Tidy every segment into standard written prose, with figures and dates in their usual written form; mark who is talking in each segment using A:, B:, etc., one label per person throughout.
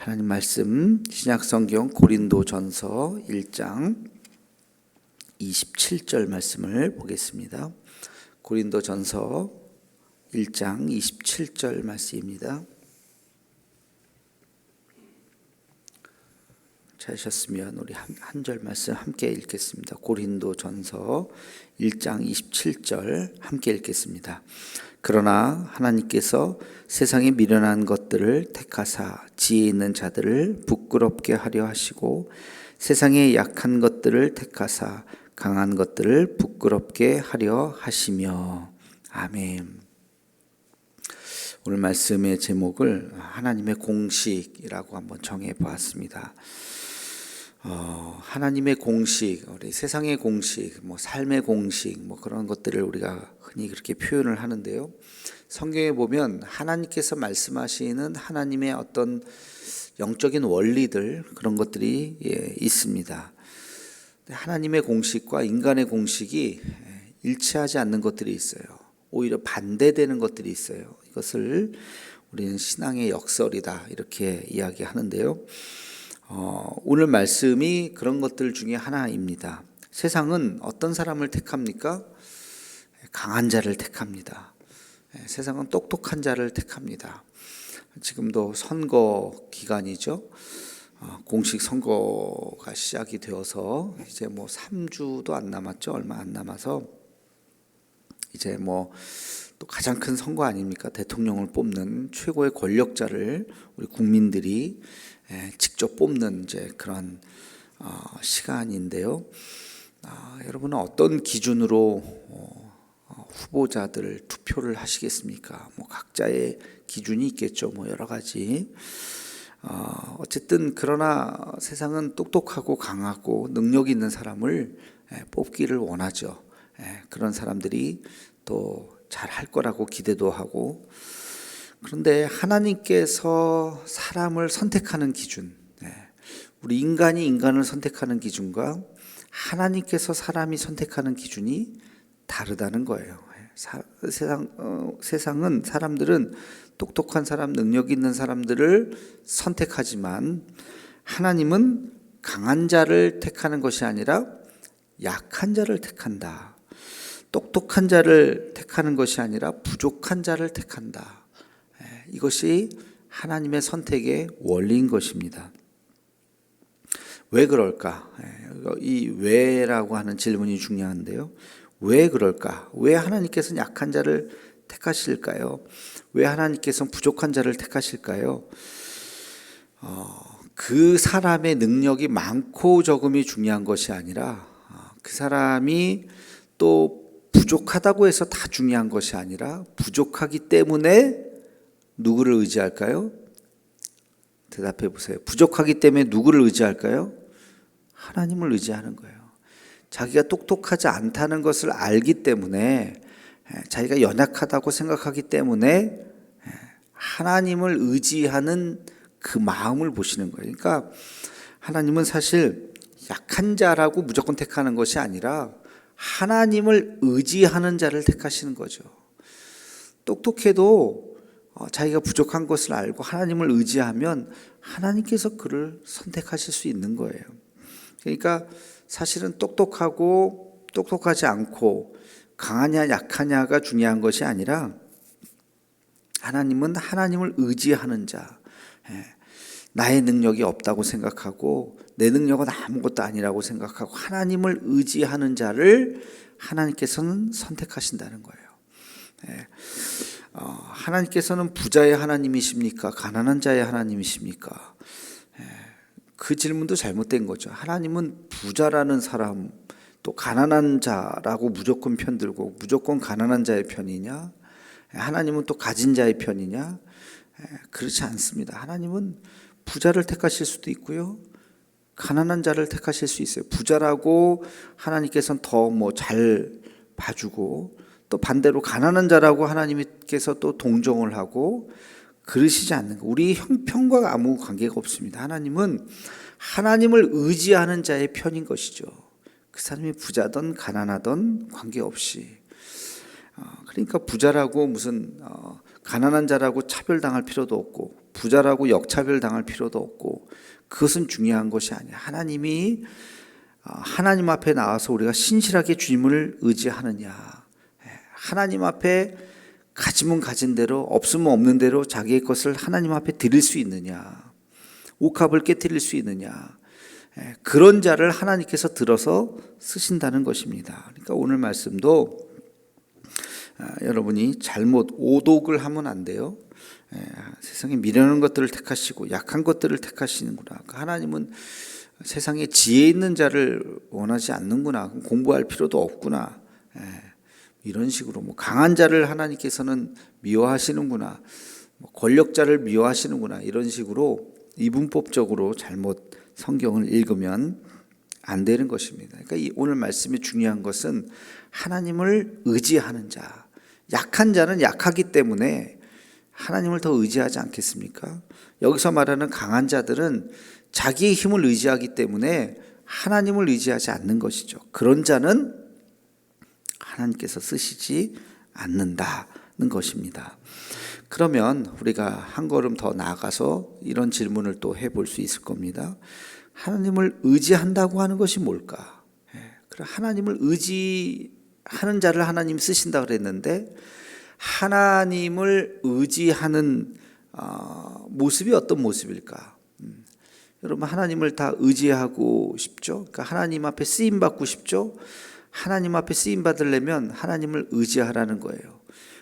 A: 하나님 말씀 신약성경 고린도전서 1장 27절 말씀을 보겠습니다. 고린도전서 1장 27절 말씀입니다. 찾으셨으면 우리 한 절 말씀 함께 읽겠습니다. 고린도전서 1장 27절 함께 읽겠습니다. 그러나 하나님께서 세상에 미련한 것들을 택하사 지혜 있는 자들을 부끄럽게 하려 하시고 세상에 약한 것들을 택하사 강한 것들을 부끄럽게 하려 하시며. 아멘. 오늘 말씀의 제목을 하나님의 공식이라고 한번 정해 보았습니다. 하나님의 공식, 우리 세상의 공식, 삶의 공식, 그런 것들을 우리가 흔히 그렇게 표현을 하는데요. 성경에 보면 하나님께서 말씀하시는 하나님의 어떤 영적인 원리들, 그런 것들이 있습니다. 하나님의 공식과 인간의 공식이 일치하지 않는 것들이 있어요. 오히려 반대되는 것들이 있어요. 이것을 우리는 신앙의 역설이다, 이렇게 이야기하는데요. 오늘 말씀이 그런 것들 중에 하나입니다. 세상은 어떤 사람을 택합니까? 강한 자를 택합니다. 세상은 똑똑한 자를 택합니다. 지금도 선거 기간이죠. 공식 선거가 시작이 되어서 이제 3주도 안 남았죠. 얼마 안 남아서 이제 또 가장 큰 선거 아닙니까? 대통령을 뽑는 최고의 권력자를 우리 국민들이 직접 뽑는 이제 그런 시간인데요. 여러분은 어떤 기준으로 후보자들 투표를 하시겠습니까? 각자의 기준이 있겠죠. 여러 가지. 어쨌든 그러나 세상은 똑똑하고 강하고 능력 있는 사람을 뽑기를 원하죠. 그런 사람들이 또 잘할 거라고 기대도 하고. 그런데 하나님께서 사람을 선택하는 기준, 우리 인간이 인간을 선택하는 기준과 하나님께서 사람이 선택하는 기준이 다르다는 거예요. 세상은 사람들은 똑똑한 사람, 능력 있는 사람들을 선택하지만 하나님은 강한 자를 택하는 것이 아니라 약한 자를 택한다. 똑똑한 자를 택하는 것이 아니라 부족한 자를 택한다. 이것이 하나님의 선택의 원리인 것입니다. 왜 그럴까? 이 왜라고 하는 질문이 중요한데요. 왜 그럴까? 왜 하나님께서는 약한 자를 택하실까요? 왜 하나님께서는 부족한 자를 택하실까요? 그 사람의 능력이 많고 적음이 중요한 것이 아니라 그 사람이 또 부족하다고 해서 다 중요한 것이 아니라 부족하기 때문에 누구를 의지할까요? 대답해 보세요. 부족하기 때문에 누구를 의지할까요? 하나님을 의지하는 거예요. 자기가 똑똑하지 않다는 것을 알기 때문에, 자기가 연약하다고 생각하기 때문에 하나님을 의지하는 그 마음을 보시는 거예요. 그러니까 하나님은 사실 약한 자라고 무조건 택하는 것이 아니라 하나님을 의지하는 자를 택하시는 거죠. 똑똑해도 자기가 부족한 것을 알고 하나님을 의지하면 하나님께서 그를 선택하실 수 있는 거예요. 그러니까 사실은 똑똑하고 똑똑하지 않고 강하냐 약하냐가 중요한 것이 아니라 하나님은 하나님을 의지하는 자, 나의 능력이 없다고 생각하고 내 능력은 아무것도 아니라고 생각하고 하나님을 의지하는 자를 하나님께서는 선택하신다는 거예요. 하나님께서는 부자의 하나님이십니까? 가난한 자의 하나님이십니까? 그 질문도 잘못된 거죠. 하나님은 부자라는 사람, 또 가난한 자라고 무조건 편들고 무조건 가난한 자의 편이냐? 하나님은 또 가진 자의 편이냐? 그렇지 않습니다. 하나님은 부자를 택하실 수도 있고요, 가난한 자를 택하실 수 있어요. 부자라고 하나님께서는 더 잘 봐주고, 또 반대로 가난한 자라고 하나님께서 또 동정을 하고 그러시지 않는 거. 우리 형편과 아무 관계가 없습니다. 하나님은 하나님을 의지하는 자의 편인 것이죠. 그 사람이 부자든 가난하든 관계없이. 그러니까 부자라고 무슨 가난한 자라고 차별당할 필요도 없고 부자라고 역차별당할 필요도 없고 그것은 중요한 것이 아니야. 하나님이 하나님 앞에 나와서 우리가 신실하게 주님을 의지하느냐, 하나님 앞에 가지면 가진 대로 없으면 없는 대로 자기의 것을 하나님 앞에 드릴 수 있느냐, 옥합을 깨뜨릴 수 있느냐, 그런 자를 하나님께서 들어서 쓰신다는 것입니다. 그러니까 오늘 말씀도 여러분이 잘못 오독을 하면 안 돼요. 세상에 미련한 것들을 택하시고 약한 것들을 택하시는구나. 그러니까 하나님은 세상에 지혜 있는 자를 원하지 않는구나. 공부할 필요도 없구나. 이런 식으로 강한 자를 하나님께서는 미워하시는구나. 권력자를 미워하시는구나. 이런 식으로 이분법적으로 잘못 성경을 읽으면 안 되는 것입니다. 그러니까 오늘 말씀이 중요한 것은 하나님을 의지하는 자. 약한 자는 약하기 때문에 하나님을 더 의지하지 않겠습니까? 여기서 말하는 강한 자들은 자기의 힘을 의지하기 때문에 하나님을 의지하지 않는 것이죠. 그런 자는 하나님께서 쓰시지 않는다는 것입니다. 그러면 우리가 한 걸음 더 나아가서 이런 질문을 또 해볼 수 있을 겁니다. 하나님을 의지한다고 하는 것이 뭘까? 하나님을 의지하는 자를 하나님 쓰신다 그랬는데 하나님을 의지하는 모습이 어떤 모습일까? 여러분 하나님을 다 의지하고 싶죠? 그러니까 하나님 앞에 쓰임 받고 싶죠? 하나님 앞에 쓰임 받으려면 하나님을 의지하라는 거예요.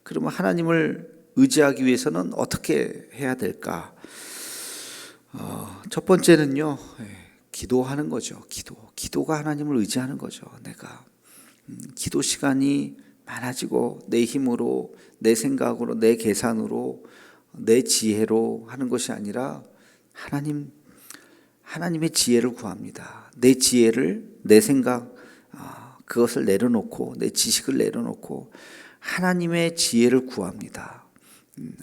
A: 그러면 하나님을 의지하기 위해서는 어떻게 해야 될까? 첫 번째는요, 기도하는 거죠. 기도가 하나님을 의지하는 거죠. 내가 기도 시간이 많아지고 내 힘으로, 내 생각으로, 내 계산으로, 내 지혜로 하는 것이 아니라 하나님의 지혜를 구합니다. 내 지혜를, 내 생각, 그것을 내려놓고 내 지식을 내려놓고 하나님의 지혜를 구합니다.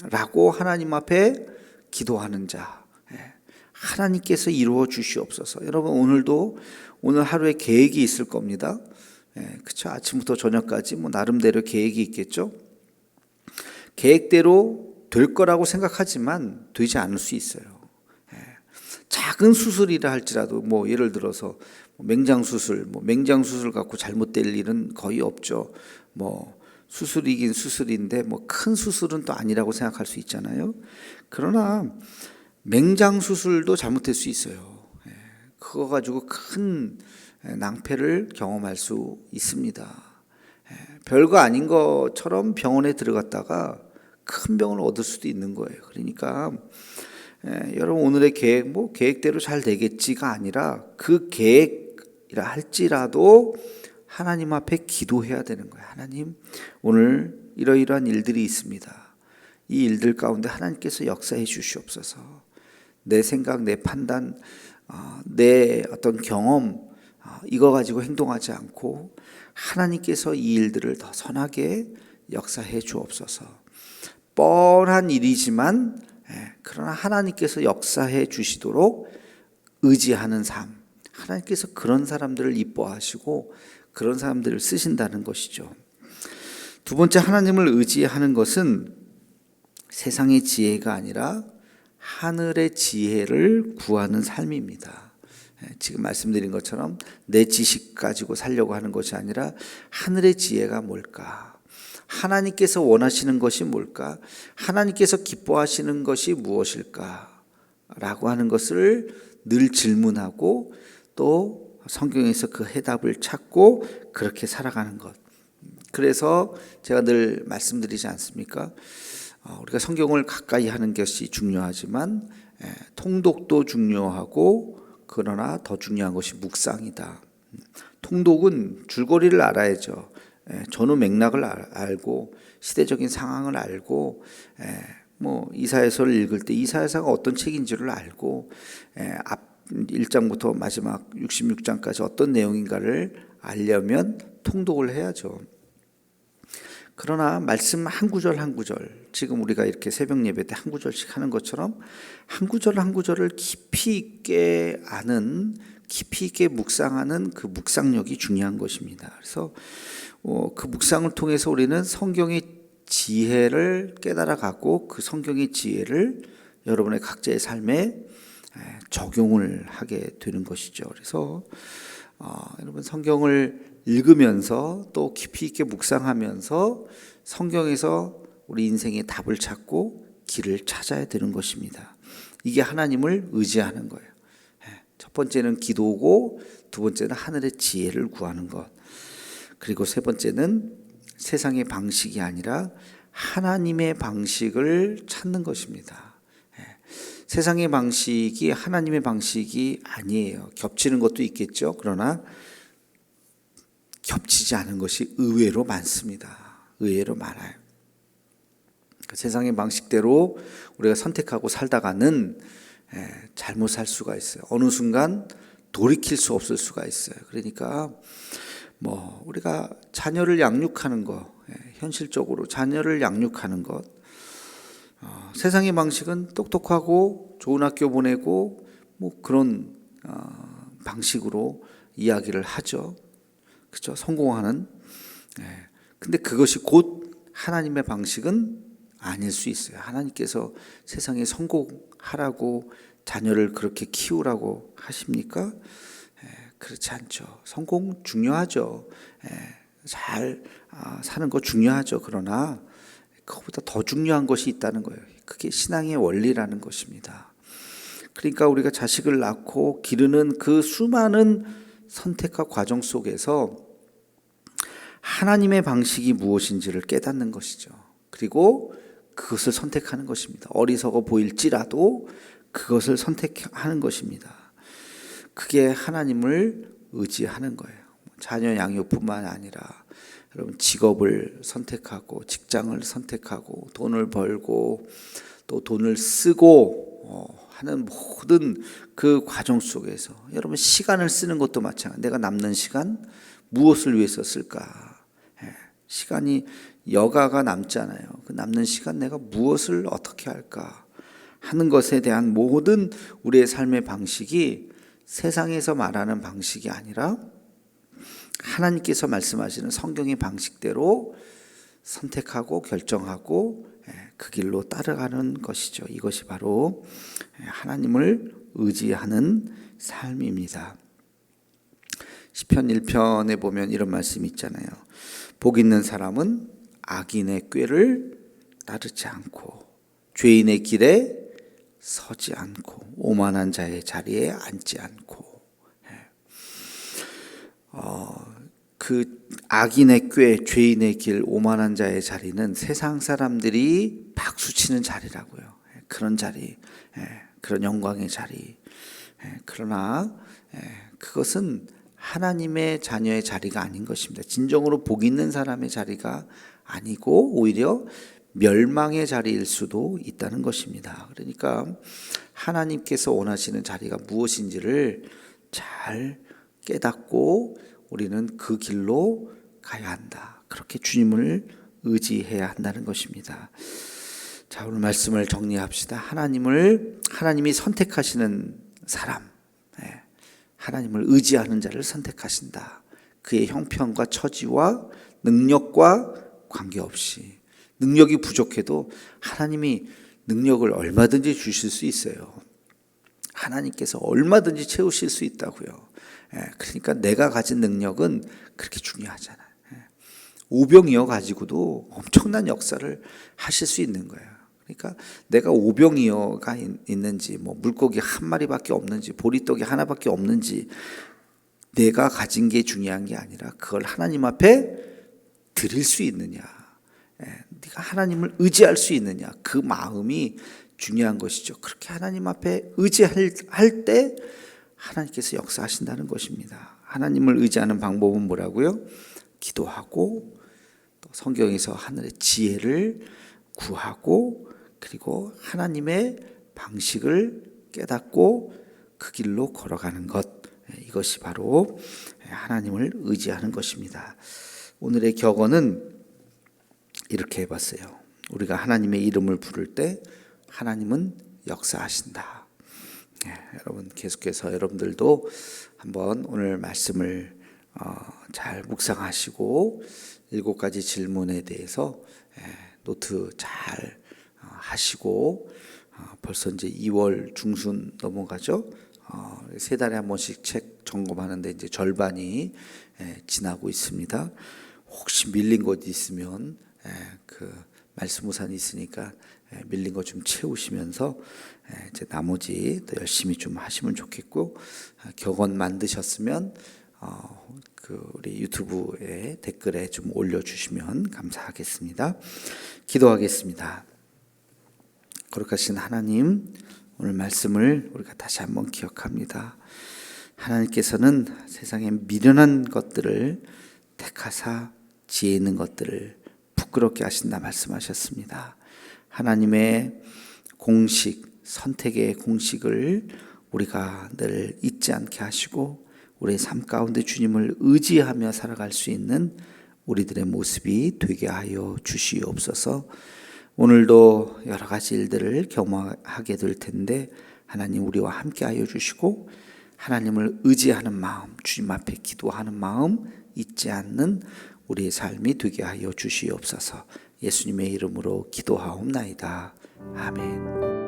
A: 라고 하나님 앞에 기도하는 자, 하나님께서 이루어 주시옵소서. 여러분 오늘 하루에 계획이 있을 겁니다. 그렇죠? 아침부터 저녁까지 나름대로 계획이 있겠죠. 계획대로 될 거라고 생각하지만 되지 않을 수 있어요. 작은 수술이라 할지라도 예를 들어서 맹장 수술 갖고 잘못될 일은 거의 없죠. 수술이긴 수술인데 큰 수술은 또 아니라고 생각할 수 있잖아요. 그러나 맹장 수술도 잘못될 수 있어요. 그거 가지고 큰 낭패를 경험할 수 있습니다. 별거 아닌 것처럼 병원에 들어갔다가 큰 병을 얻을 수도 있는 거예요. 그러니까 여러분 오늘의 계획대로 잘 되겠지가 아니라 그 계획이라 할지라도 하나님 앞에 기도해야 되는 거예요. 하나님, 오늘 이러이러한 일들이 있습니다. 이 일들 가운데 하나님께서 역사해 주시옵소서. 내 생각, 내 판단, 내 어떤 경험 이거 가지고 행동하지 않고 하나님께서 이 일들을 더 선하게 역사해 주옵소서. 뻔한 일이지만 그러나 하나님께서 역사해 주시도록 의지하는 삶, 하나님께서 그런 사람들을 이뻐하시고 그런 사람들을 쓰신다는 것이죠. 두 번째, 하나님을 의지하는 것은 세상의 지혜가 아니라 하늘의 지혜를 구하는 삶입니다. 지금 말씀드린 것처럼 내 지식 가지고 살려고 하는 것이 아니라 하늘의 지혜가 뭘까? 하나님께서 원하시는 것이 뭘까? 하나님께서 기뻐하시는 것이 무엇일까? 라고 하는 것을 늘 질문하고 또 성경에서 그 해답을 찾고 그렇게 살아가는 것. 그래서 제가 늘 말씀드리지 않습니까? 우리가 성경을 가까이 하는 것이 중요하지만 통독도 중요하고 그러나 더 중요한 것이 묵상이다. 통독은 줄거리를 알아야죠. 전후 맥락을 알고 시대적인 상황을 알고 이사야서를 읽을 때 이사야서가 어떤 책인지를 알고 앞 1장부터 마지막 66장까지 어떤 내용인가를 알려면 통독을 해야죠. 그러나 말씀 한 구절 한 구절, 지금 우리가 이렇게 새벽 예배 때 한 구절씩 하는 것처럼 한 구절 한 구절을 깊이 있게 아는, 깊이 있게 묵상하는 그 묵상력이 중요한 것입니다. 그래서 그 묵상을 통해서 우리는 성경의 지혜를 깨달아 갖고 그 성경의 지혜를 여러분의 각자의 삶에 적용을 하게 되는 것이죠. 그래서 여러분 성경을 읽으면서 또 깊이 있게 묵상하면서 성경에서 우리 인생의 답을 찾고 길을 찾아야 되는 것입니다. 이게 하나님을 의지하는 거예요. 첫 번째는 기도고, 두 번째는 하늘의 지혜를 구하는 것, 그리고 세 번째는 세상의 방식이 아니라 하나님의 방식을 찾는 것입니다. 세상의 방식이 하나님의 방식이 아니에요. 겹치는 것도 있겠죠. 그러나 겹치지 않은 것이 의외로 많습니다. 의외로 많아요. 세상의 방식대로 우리가 선택하고 살다가는 잘못 살 수가 있어요. 어느 순간 돌이킬 수 없을 수가 있어요. 그러니까 우리가 자녀를 양육하는 것, 현실적으로 자녀를 양육하는 것, 세상의 방식은 똑똑하고 좋은 학교 보내고 그런 방식으로 이야기를 하죠. 그렇죠? 성공하는. 근데 그것이 곧 하나님의 방식은 아닐 수 있어요. 하나님께서 세상에 성공하라고 자녀를 그렇게 키우라고 하십니까? 그렇지 않죠. 성공 중요하죠. 잘 사는 거 중요하죠. 그러나 그것보다 더 중요한 것이 있다는 거예요. 그게 신앙의 원리라는 것입니다. 그러니까 우리가 자식을 낳고 기르는 그 수많은 선택과 과정 속에서 하나님의 방식이 무엇인지를 깨닫는 것이죠. 그리고 그것을 선택하는 것입니다. 어리석어 보일지라도 그것을 선택하는 것입니다. 그게 하나님을 의지하는 거예요. 자녀 양육뿐만 아니라 여러분 직업을 선택하고 직장을 선택하고 돈을 벌고 또 돈을 쓰고 하는 모든 그 과정 속에서 여러분 시간을 쓰는 것도 마찬가지. 내가 남는 시간 무엇을 위해서 쓸까? 시간이 여가가 남잖아요. 그 남는 시간 내가 무엇을 어떻게 할까 하는 것에 대한 모든 우리의 삶의 방식이 세상에서 말하는 방식이 아니라 하나님께서 말씀하시는 성경의 방식대로 선택하고 결정하고 그 길로 따라가는 것이죠. 이것이 바로 하나님을 의지하는 삶입니다. 시편 1편에 보면 이런 말씀이 있잖아요. 복 있는 사람은 악인의 꾀를 따르지 않고 죄인의 길에 서지 않고 오만한 자의 자리에 앉지 않고. 그 악인의 꾀, 죄인의 길, 오만한 자의 자리는 세상 사람들이 박수치는 자리라고요. 그런 자리, 그런 영광의 자리. 그러나 그것은 하나님의 자녀의 자리가 아닌 것입니다. 진정으로 복 있는 사람의 자리가 아니고 오히려 멸망의 자리일 수도 있다는 것입니다. 그러니까 하나님께서 원하시는 자리가 무엇인지를 잘 깨닫고 우리는 그 길로 가야 한다. 그렇게 주님을 의지해야 한다는 것입니다. 자, 오늘 말씀을 정리합시다. 하나님이 선택하시는 사람, 하나님을 의지하는 자를 선택하신다. 그의 형편과 처지와 능력과 관계없이, 능력이 부족해도 하나님이 능력을 얼마든지 주실 수 있어요. 하나님께서 얼마든지 채우실 수 있다고요. 그러니까 내가 가진 능력은 그렇게 중요하잖아요. 오병이어 가지고도 엄청난 역사를 하실 수 있는 거예요. 그러니까 내가 오병이어가 있는지, 물고기 한 마리밖에 없는지, 보리떡이 하나밖에 없는지, 내가 가진 게 중요한 게 아니라 그걸 하나님 앞에 드릴 수 있느냐, 네가 하나님을 의지할 수 있느냐, 그 마음이 중요한 것이죠. 그렇게 하나님 앞에 의지할 때 하나님께서 역사하신다는 것입니다. 하나님을 의지하는 방법은 뭐라고요? 기도하고 또 성경에서 하늘의 지혜를 구하고 그리고 하나님의 방식을 깨닫고 그 길로 걸어가는 것, 이것이 바로 하나님을 의지하는 것입니다. 오늘의 격언은 이렇게 해봤어요. 우리가 하나님의 이름을 부를 때 하나님은 역사하신다. 여러분 계속해서 여러분들도 한번 오늘 말씀을 잘 묵상하시고 7가지 질문에 대해서 노트 잘 하시고 벌써 이제 2월 중순 넘어가죠. 세 달에 한 번씩 책 점검하는데 이제 절반이 지나고 있습니다. 혹시 밀린 것 있으면 그 말씀 우산이 있으니까 밀린 거 좀 채우시면서 이제 나머지 또 열심히 좀 하시면 좋겠고, 격언 만드셨으면 그 우리 유튜브에 댓글에 좀 올려주시면 감사하겠습니다. 기도하겠습니다. 거룩하신 하나님, 오늘 말씀을 우리가 다시 한번 기억합니다. 하나님께서는 세상에 미련한 것들을 택하사 지혜 있는 것들을 부끄럽게 하신다 말씀하셨습니다. 하나님의 공식, 선택의 공식을 우리가 늘 잊지 않게 하시고 우리의 삶 가운데 주님을 의지하며 살아갈 수 있는 우리들의 모습이 되게 하여 주시옵소서. 오늘도 여러 가지 일들을 경험하게 될 텐데 하나님 우리와 함께 하여 주시고 하나님을 의지하는 마음, 주님 앞에 기도하는 마음 잊지 않는 우리의 삶이 되게 하여 주시옵소서. 예수님의 이름으로 기도하옵나이다. 아멘.